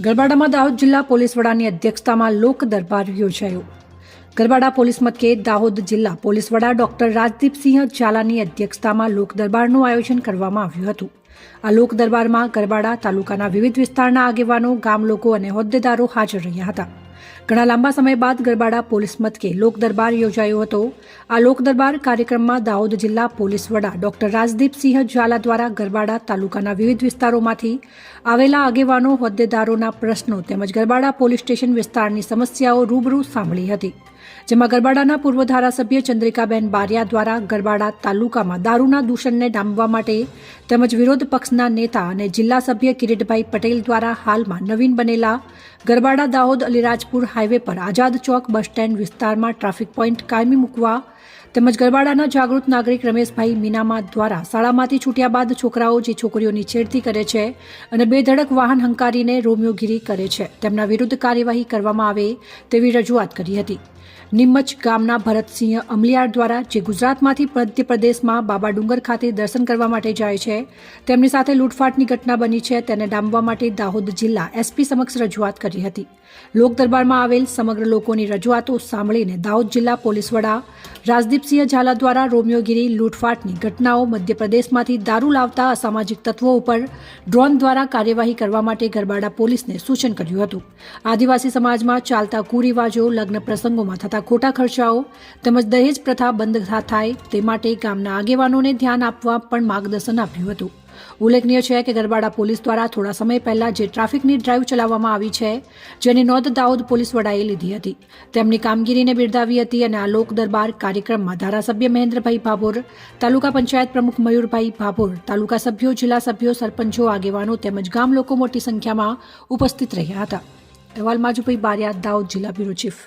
ગરબાડામાં દાહોદ જિલ્લા પોલીસ વડાની અધ્યક્ષતામાં લોક દરબાર યોજાયો. ગરબાડા પોલીસ મથકે દાહોદ જિલ્લા પોલીસ વડા ડોક્ટર રાજદીપસિંહ ઝાલાની અધ્યક્ષતામાં લોક દરબારનું આયોજન કરવામાં આવ્યું હતું. આ લોક દરબારમાં ગરબાડા તાલુકાના વિવિધ વિસ્તારના આગેવાનો, ગામ લોકો અને હોદ્દેદારો હાજર રહ્યા હતા. ઘણા લાંબા સમય બાદ ગરબાડા પોલીસ મથકે લોક દરબાર યોજાયો હતો. આ લોક દરબાર કાર્યક્રમમાં દાહોદ જિલ્લા પોલીસ વડા ડોક્ટર રાજદીપસિંહ ઝાલા દ્વારા ગરબાડા તાલુકાના વિવિધ વિસ્તારોમાંથી આવેલા આગેવાનો, હોદ્દેદારોના પ્રશ્નો તેમજ ગરબાડા પોલીસ સ્ટેશન વિસ્તારની સમસ્યાઓ રૂબરૂ સાંભળી હતી. જેમાં ગરબાડાના પૂર્વ ધારાસભ્ય ચંદ્રિકાબેન બારિયા દ્વારા ગરબાડા તાલુકામાં દારૂના દૂષણને ડામવા માટે તેમજ વિરોધ પક્ષના નેતા અને જિલ્લા સભ્ય કિરીટભાઈ પટેલ દ્વારા હાલમાં નવીન બનેલા ગરબાડા દાહોદ અલીરાજપુર હાઈવે પર આઝાદ ચોક બસ સ્ટેન્ડ વિસ્તારમાં ટ્રાફિક પોઈન્ટ કાયમી મૂકવા તેમજ ગરબાડાના જાગૃત નાગરિક રમેશભાઈ મીનામા દ્વારા શાળામાંથી છૂટ્યા બાદ છોકરાઓ જે છોકરીઓની છેડતી કરે છે અને બેધડક વાહન હંકારીને રોમિયોગીરી કરે છે તેમના વિરુદ્ધ કાર્યવાહી કરવામાં આવે તેવી રજૂઆત કરી હતી. નિમચ ગામના ભરતસિંહ અમલિયાર દ્વારા જે ગુજરાતમાંથી મધ્યપ્રદેશમાં બાબા ડુંગર ખાતે દર્શન કરવા માટે જાય છે તેમની સાથે લૂંટફાટની ઘટના બની છે તેને ડામવા માટે દાહોદ જિલ્લા એસપી સમક્ષ રજૂઆત કરી હતી. લોક દરબારમાં આવેલ સમગ્ર લોકોની રજૂઆતો સાંભળીને દાહોદ જિલ્લા પોલીસ વડા રાજદીપસિંહ ઝાલા દ્વારા રોમિયોગીરી, લૂંટફાટની ઘટનાઓ, મધ્યપ્રદેશમાંથી દારૂ લાવતા અસામાજિક તત્વો ઉપર ડ્રોન દ્વારા કાર્યવાહી કરવા માટે ગરબાડા પોલીસને સૂચન કર્યું હતું. આદિવાસી સમાજમાં ચાલતા કુરિવાજો, લગ્ન પ્રસંગોમાં થતા ખોટા ખર્ચાઓ તેમજ દહેજ પ્રથા બંધ થાય તે માટે ગામના આગેવાનોને ધ્યાન આપવા પણ માર્ગદર્શન આપ્યું હતું. ઉલ્લેખનીય છે કે ગરબાડા પોલીસ દ્વારા થોડા સમય પહેલા જે ટ્રાફિકની ડ્રાઈવ ચલાવવામાં આવી છે જેની નોંધ દાહોદ પોલીસ વડાએ લીધી હતી. તેમની કામગીરીને બિરદાવી હતી અને આ લોક દરબાર કાર્યક્રમમાં ધારાસભ્ય મહેન્દ્રભાઈ ભાભોર, તાલુકા પંચાયત પ્રમુખ મયુરભાઈ ભાભોર, તાલુકા સભ્યો, જિલ્લા સભ્યો, સરપંચો, આગેવાનો તેમજ ગામ લોકો મોટી સંખ્યામાં ઉપસ્થિત રહ્યા હતા. અહેવાલ માજુભાઈ બારિયા, દાહોદ જિલ્લા બ્યુરો ચીફ.